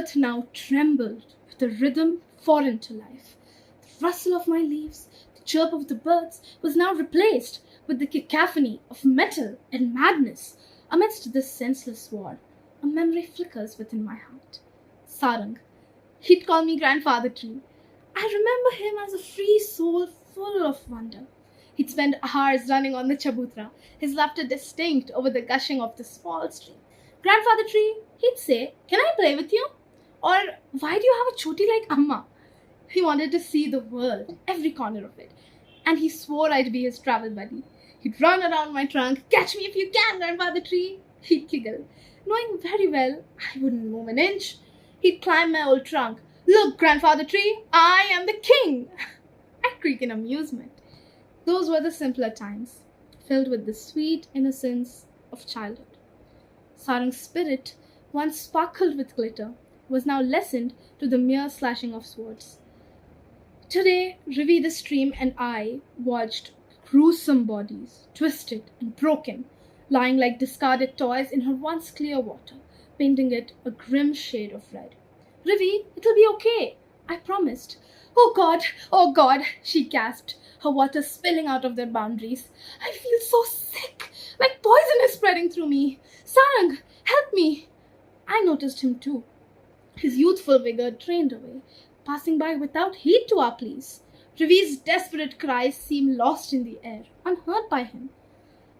earth now trembled with a rhythm foreign to life. The rustle of my leaves, the chirp of the birds was now replaced with the cacophony of metal and madness. Amidst this senseless war, a memory flickers within my heart. Sarang. He'd call me Grandfather Tree. I remember him as a free soul full of wonder. He'd spend hours running on the chabutra, his laughter distinct over the gushing of the small stream. Grandfather Tree, he'd say, "Can I play with you?" Or, "Why do you have a choti like Amma?" He wanted to see the world, every corner of it, and he swore I'd be his travel buddy. He'd run around my trunk, "Catch me if you can, Grandfather Tree." He'd giggle, knowing very well I wouldn't move an inch. He'd climb my old trunk. "Look, Grandfather Tree, I am the king." I'd creak in amusement. Those were the simpler times, filled with the sweet innocence of childhood. Sarang's spirit, once sparkled with glitter, was now lessened to the mere slashing of swords. Today, Rivi the stream and I watched gruesome bodies, twisted and broken, lying like discarded toys in her once clear water, painting it a grim shade of red. "Rivi, it'll be okay," I promised. Oh God," she gasped, her water spilling out of their boundaries. "I feel so sick, like poison is spreading through me. Sarang, help me." I noticed him too. His youthful vigor drained away, passing by without heed to our pleas. Rivi's desperate cries seemed lost in the air, unheard by him.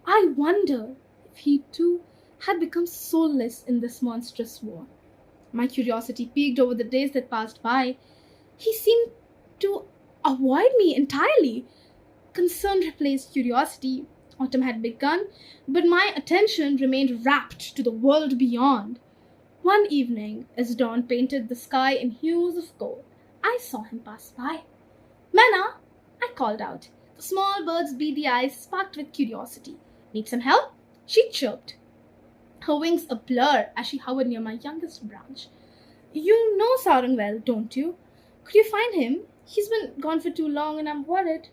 I wonder if he too had become soulless in this monstrous war. My curiosity peaked over the days that passed by. He seemed to avoid me entirely. Concern replaced curiosity. Autumn had begun, but my attention remained rapt to the world beyond. One evening, as dawn painted the sky in hues of gold, I saw him pass by. "Manna," I called out. The small bird's beady eyes sparkled with curiosity. "Need some help?" she chirped, her wings a blur as she hovered near my youngest branch. "You know Sarang well, don't you? Could you find him? He's been gone for too long and I'm worried."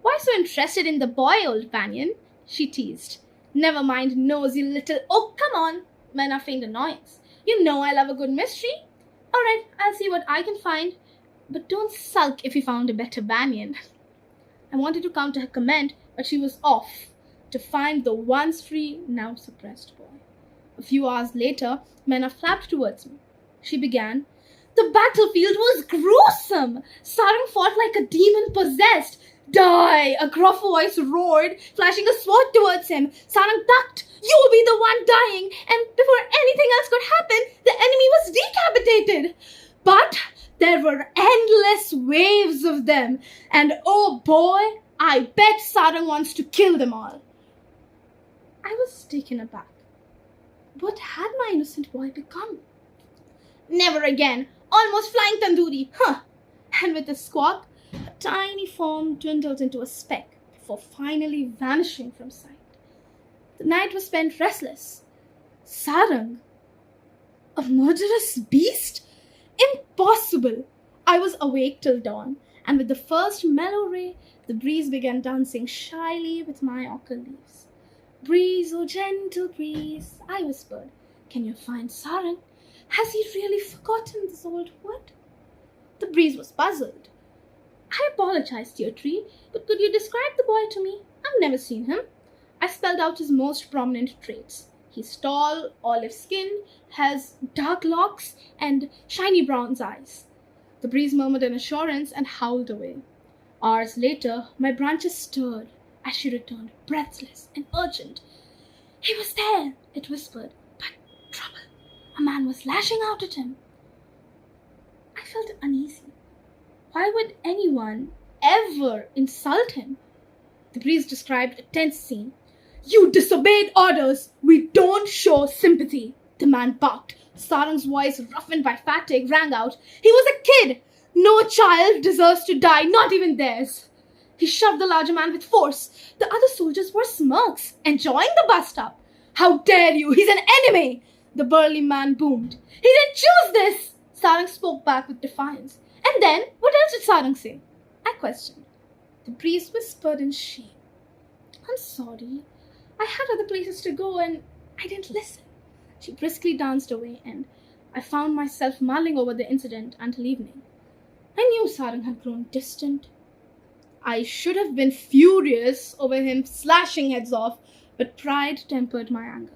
"Why so interested in the boy, old Banyan?" she teased. "Never mind nose, you little—" "Oh, come on!" Manna feigned annoyance. "You know I love a good mystery. All right, I'll see what I can find. But don't sulk if you found a better Banyan." I wanted to counter her comment, but she was off to find the once free, now suppressed boy. A few hours later, Manna flapped towards me. She began, "The battlefield was gruesome. Sarang fought like a demon possessed. 'Die!' a gruff voice roared, flashing a sword towards him. Sarang ducked. 'You'll be the one dying!' And before anything else could happen, the enemy was decapitated. But there were endless waves of them, and oh boy, I bet Sarang wants to kill them all." I was taken aback. What had my innocent boy become? "Never again! Almost flying tandoori! Huh!" And with a squawk, a tiny form dwindled into a speck before finally vanishing from sight. The night was spent restless. Sarang? A murderous beast? Impossible! I was awake till dawn, and with the first mellow ray, the breeze began dancing shyly with my ochre leaves. "Breeze, oh gentle breeze," I whispered, "can you find Sarang? Has he really forgotten this old wood?" The breeze was puzzled. "I apologize, dear tree, but could you describe the boy to me? I've never seen him." I spelled out his most prominent traits. He's tall, olive skin, has dark locks, and shiny brown eyes. The breeze murmured an assurance and howled away. Hours later, my branches stirred as she returned, breathless and urgent. "He was there," it whispered, "but trouble. A man was lashing out at him." I felt uneasy. Why would anyone ever insult him? The breeze described a tense scene. "You disobeyed orders. We don't show sympathy," the man barked. Sarang's voice, roughened by fatigue, rang out. "He was a kid. No child deserves to die, not even theirs." He shoved the larger man with force. The other soldiers wore smirks, enjoying the bust-up. "How dare you? He's an enemy!" the burly man boomed. "He didn't choose this!" Sarang spoke back with defiance. "And then, what else did Sarang say?" I questioned. The priest whispered in shame. "I'm sorry. I had other places to go and I didn't listen." She briskly danced away, and I found myself mulling over the incident until evening. I knew Sarang had grown distant. I should have been furious over him slashing heads off, but pride tempered my anger.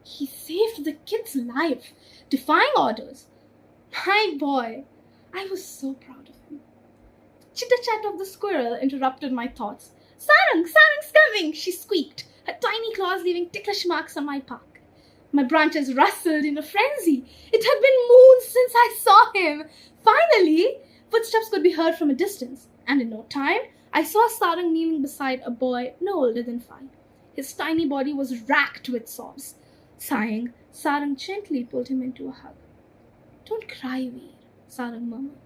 He saved the kid's life, defying orders. My boy, I was so proud of him. The chitter-chat of the squirrel interrupted my thoughts. Sarang's coming, she squeaked, her tiny claws leaving ticklish marks on my bark. My branches rustled in a frenzy. It had been moons since I saw him. Finally, footsteps could be heard from a distance, and in no time, I saw Sarang kneeling beside a boy no older than 5. His tiny body was racked with sobs. Sighing, Sarang gently pulled him into a hug. "Don't cry, Veer," Sarang murmured.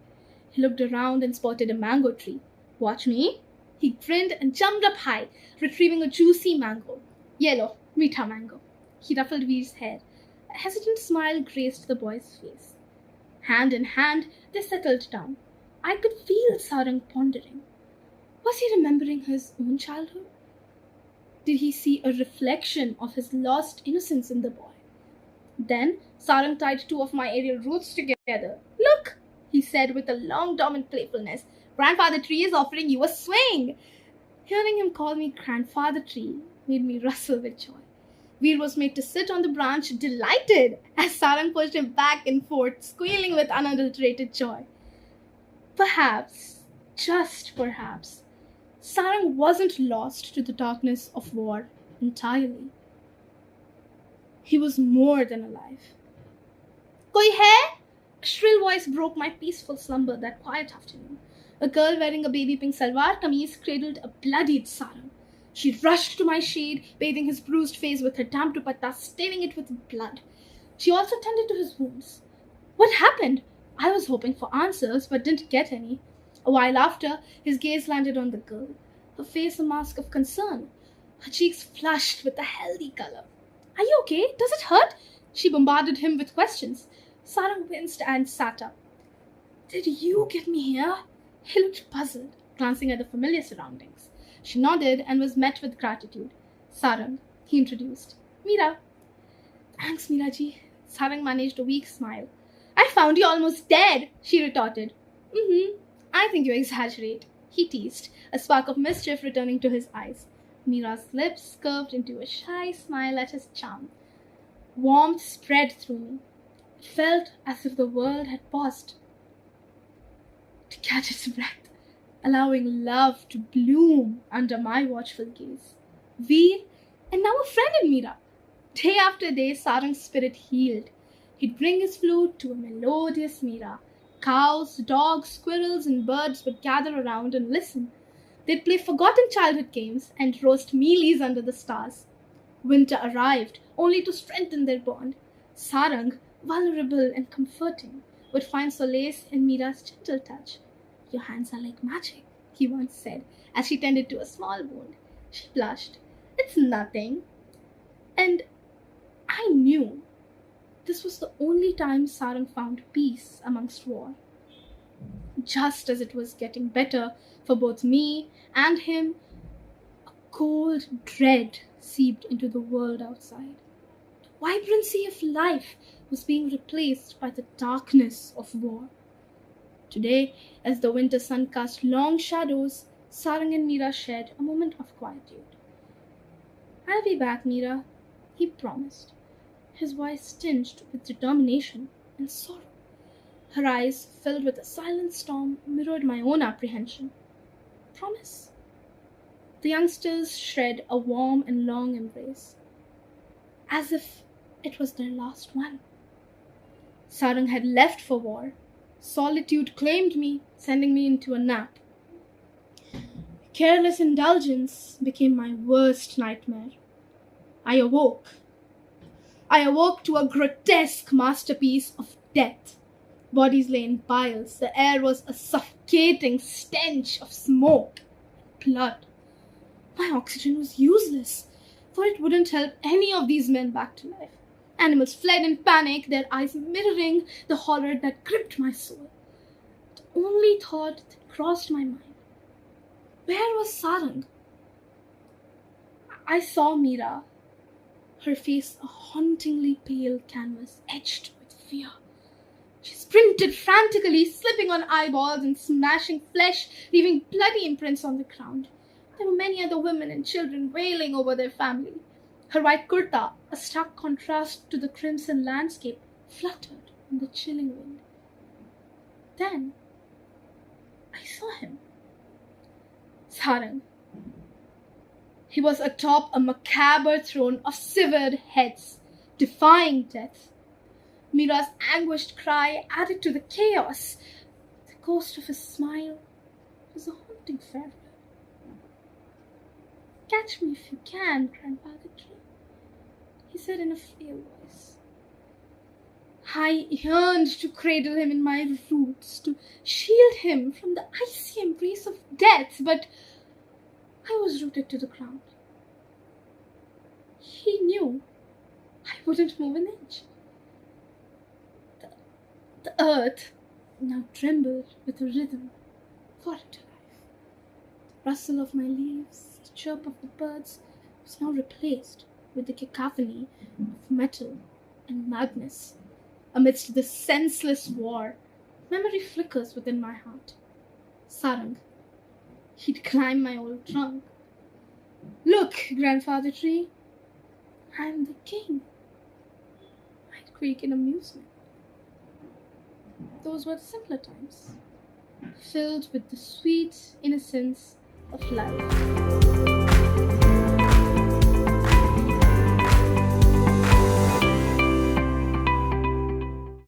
He looked around and spotted a mango tree. "Watch me." He grinned and jumped up high, retrieving a juicy mango. Yellow, meetha mango. He ruffled Veer's hair. A hesitant smile graced the boy's face. Hand in hand, they settled down. I could feel Sarang pondering. Was he remembering his own childhood? Did he see a reflection of his lost innocence in the boy? Then Sarang tied 2 of my aerial roots together. "Look," he said with a long dormant playfulness. "Grandfather Tree is offering you a swing." Hearing him call me Grandfather Tree made me rustle with joy. Veer was made to sit on the branch, delighted, as Sarang pushed him back and forth, squealing with unadulterated joy. Perhaps, just perhaps, Sarang wasn't lost to the darkness of war entirely. He was more than alive. "Koi hai?" A shrill voice broke my peaceful slumber that quiet afternoon. A girl wearing a baby pink salwar kameez cradled a bloodied Sarang. She rushed to my shade, bathing his bruised face with her damp dupatta, staining it with blood. She also tended to his wounds. What happened? I was hoping for answers, but didn't get any. A while after, his gaze landed on the girl, her face a mask of concern, her cheeks flushed with a healthy color. "Are you okay? Does it hurt?" She bombarded him with questions. Sarang winced and sat up. "Did you get me here?" He looked puzzled, glancing at the familiar surroundings. She nodded and was met with gratitude. "Sarang," he introduced. "Meera." "Thanks, Meera ji." Sarang managed a weak smile. "I found you almost dead," she retorted. "I think you exaggerate," he teased, a spark of mischief returning to his eyes. Meera's lips curved into a shy smile at his charm. Warmth spread through me. It felt as if the world had paused to catch its breath, allowing love to bloom under my watchful gaze. Veer, and now a friend in Meera. Day after day, Sarang's spirit healed. He'd bring his flute to a melodious Meera. Cows, dogs, squirrels, and birds would gather around and listen. They'd play forgotten childhood games and roast mealies under the stars. Winter arrived, only to strengthen their bond. Sarang, vulnerable and comforting, would find solace in Meera's gentle touch. "Your hands are like magic," he once said, as she tended to a small wound. She blushed. "It's nothing." And I knew this was the only time Sarang found peace amongst war. Just as it was getting better for both me and him, a cold dread seeped into the world outside. The vibrancy of life was being replaced by the darkness of war. Today, as the winter sun cast long shadows, Sarang and Meera shared a moment of quietude. "I'll be back, Meera," he promised, his voice tinged with determination and sorrow. Her eyes, filled with a silent storm, mirrored my own apprehension. "Promise?" The youngsters shed a warm and long embrace, as if it was their last one. Sarang had left for war. Solitude claimed me, sending me into a nap. Careless indulgence became my worst nightmare. I awoke to a grotesque masterpiece of death. Bodies lay in piles. The air was a suffocating stench of smoke and blood. My oxygen was useless, for it wouldn't help any of these men back to life. Animals fled in panic, their eyes mirroring the horror that gripped my soul. The only thought that crossed my mind: where was Sarang? I saw Meera, her face a hauntingly pale canvas edged with fear. She sprinted frantically, slipping on eyeballs and smashing flesh, leaving bloody imprints on the ground. There were many other women and children wailing over their family. Her white kurta, a stark contrast to the crimson landscape, fluttered in the chilling wind. Then I saw him. Sarang. He was atop a macabre throne of severed heads, defying death. Mira's anguished cry added to the chaos. The ghost of his smile was a haunting farewell. "Catch me if you can, Grandfather Tree," he said in a frail voice. I yearned to cradle him in my roots, to shield him from the icy embrace of death, but I was rooted to the ground. He knew I wouldn't move an inch. The earth now trembled with a rhythm foreign to life. The rustle of my leaves, the chirp of the birds was now replaced with the cacophony of metal and madness. Amidst this senseless war, memory flickers within my heart. Sarang. He'd climb my old trunk. "Look, Grandfather Tree, I'm the king." I'd creak in amusement. Those were the simpler times, filled with the sweet innocence of life.